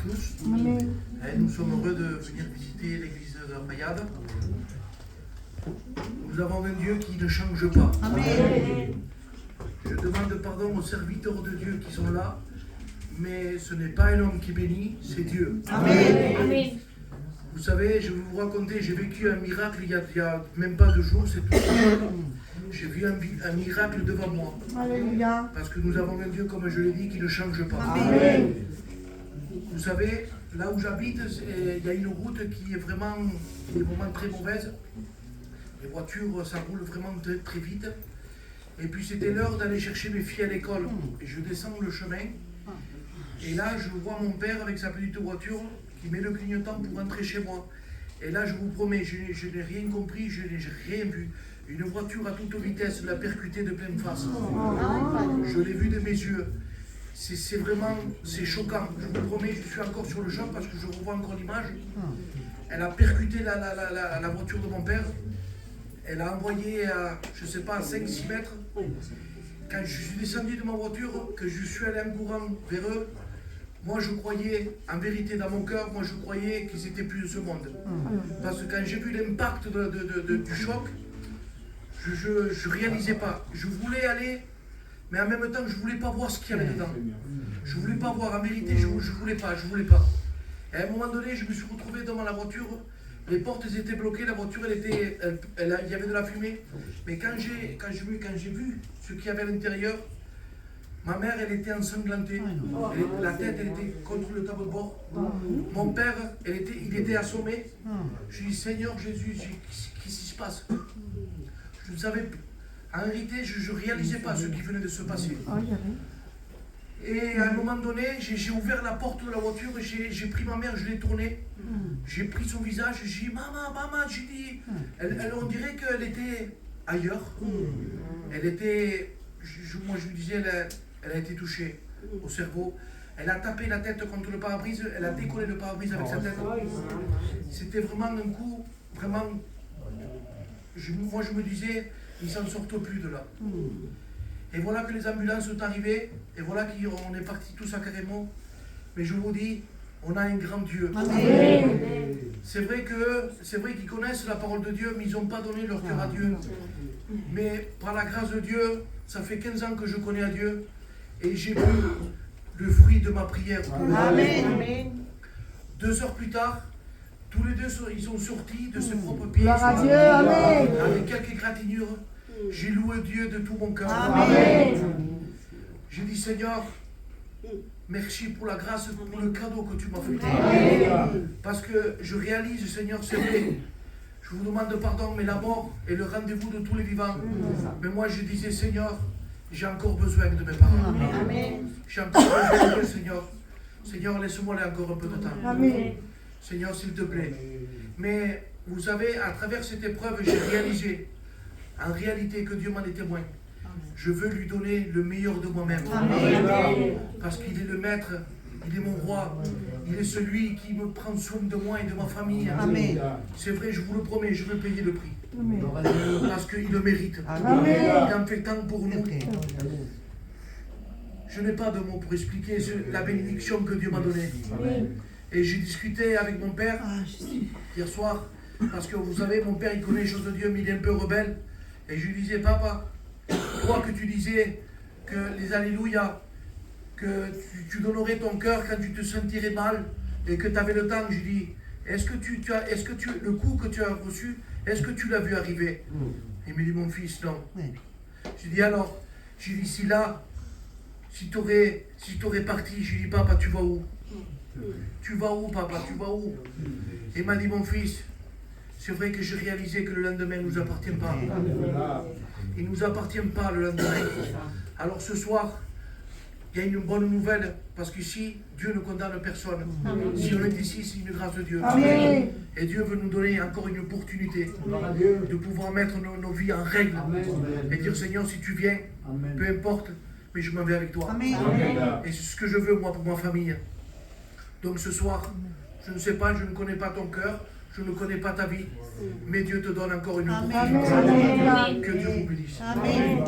tous. Amen. Nous sommes heureux de venir visiter l'église de la Payade. Nous avons un Dieu qui ne change pas. Amen. Je demande pardon aux serviteurs de Dieu qui sont là, mais ce n'est pas un homme qui bénit, c'est Dieu. Amen. Amen. Vous savez, je vais vous raconter, j'ai vécu un miracle il y a même pas 2 jours, c'est tout. J'ai vu un miracle devant moi. Alléluia. Parce que nous avons un Dieu, comme je l'ai dit, qui ne change pas. Amen. Vous savez, là où j'habite, il y a une route qui est vraiment très mauvaise. Les voitures, ça roule vraiment très, très vite. Et puis c'était l'heure d'aller chercher mes filles à l'école. Et je descends le chemin. Et là, je vois mon père avec sa petite voiture qui met le clignotant pour rentrer chez moi. Et là, je vous promets, je n'ai rien compris, je n'ai rien vu. Une voiture à toute vitesse l'a percuté de pleine face. Je l'ai vu de mes yeux. C'est vraiment, c'est choquant. Je vous promets, je suis encore sur le choc parce que je revois encore l'image. Elle a percuté la voiture de mon père. Elle a envoyé à, je ne sais pas, 5-6 mètres. Quand je suis descendu de ma voiture, que je suis allé en courant vers eux, moi je croyais, en vérité dans mon cœur, moi je croyais qu'ils étaient plus de ce monde. Parce que quand j'ai vu l'impact du choc, je ne réalisais pas. Je voulais aller, mais en même temps je ne voulais pas voir ce qu'il y avait dedans. Je ne voulais pas voir, en vérité je ne voulais pas. Et à un moment donné, je me suis retrouvé devant la voiture, les portes étaient bloquées, la voiture il y avait de la fumée. Mais quand j'ai vu ce qu'il y avait à l'intérieur, ma mère, elle était ensanglantée. La tête, elle était contre le tableau de bord. Mon père, il était assommé. Je lui ai dit, Seigneur Jésus, qu'est-ce qui se passe? Je ne savais pas. En réalité, je ne réalisais pas ce qui venait de se passer. Et à un moment donné, j'ai ouvert la porte de la voiture, j'ai pris ma mère, je l'ai tournée. J'ai pris son visage, j'ai dit, maman, j'ai dit. On dirait qu'elle était ailleurs. Elle était, moi je lui disais, elle a été touchée au cerveau. Elle a tapé la tête contre le pare-brise, elle a décollé le pare-brise avec sa tête. C'était vraiment un coup, vraiment. Moi je me disais, ils s'en sortent plus de là. Et voilà que les ambulances sont arrivées, et voilà qu'on est partis tous à Carrément. Mais je vous dis, on a un grand Dieu. Amen. C'est vrai qu'ils connaissent la parole de Dieu, mais ils n'ont pas donné leur cœur à Dieu. Mais par la grâce de Dieu, ça fait 15 ans que je connais à Dieu, et j'ai vu le fruit de ma prière. Amen. 2 heures plus tard, tous les deux, ils sont sortis de ce propre pied. Gloire à Dieu. Amen. Avec quelques égratignures. J'ai loué Dieu de tout mon cœur. Amen. J'ai dit, Seigneur, merci pour la grâce, pour le cadeau que tu m'as fait. Amen. Parce que je réalise, Seigneur, c'est vrai. Je vous demande pardon, mais la mort est le rendez-vous de tous les vivants. Mais moi, je disais, Seigneur, j'ai encore besoin de mes parents. Amen. J'ai encore besoin de Seigneur. Seigneur, laisse-moi aller encore un peu de temps. Amen. Seigneur, s'il te plaît. Mais vous savez, à travers cette épreuve, j'ai réalisé en réalité que Dieu m'en est témoin. Je veux lui donner le meilleur de moi-même. Amen. Parce qu'il est le maître, il est mon roi, il est celui qui me prend soin de moi et de ma famille. Amen. C'est vrai, je vous le promets, je veux payer le prix. Amen. Parce qu'il le mérite. Amen. Il en fait tant pour nous. Je n'ai pas de mots pour expliquer la bénédiction que Dieu m'a donnée. Et j'ai discuté avec mon père hier soir, parce que vous savez, mon père il connaît les choses de Dieu, mais il est un peu rebelle. Et je lui disais, papa, toi que tu disais que les alléluia, que tu donnerais ton cœur quand tu te sentirais mal et que tu avais le temps, je lui dis, est-ce que le coup que tu as reçu, est-ce que tu l'as vu arriver? Il me dit, mon fils, non. Je lui dis, alors, je lui dis, si tu aurais parti, je lui dis, papa, tu vas où? Tu vas où, papa, tu vas où? Il m'a dit, mon fils, c'est vrai que j'ai réalisé que le lendemain ne nous appartient pas. Il ne nous appartient pas le lendemain. Alors ce soir, il y a une bonne nouvelle, parce qu'ici, Dieu ne condamne personne. Si on est ici, c'est une grâce de Dieu. Amen. Et Dieu veut nous donner encore une opportunité de pouvoir mettre nos vies en règle. Et dire, Seigneur, si tu viens, peu importe, mais je m'en vais avec toi. Amen. Et c'est ce que je veux, moi, pour ma famille. Donc ce soir, je ne sais pas, je ne connais pas ton cœur, je ne connais pas ta vie, mais Dieu te donne encore une opportunité. Amen. Que Dieu vous bénisse. Amen.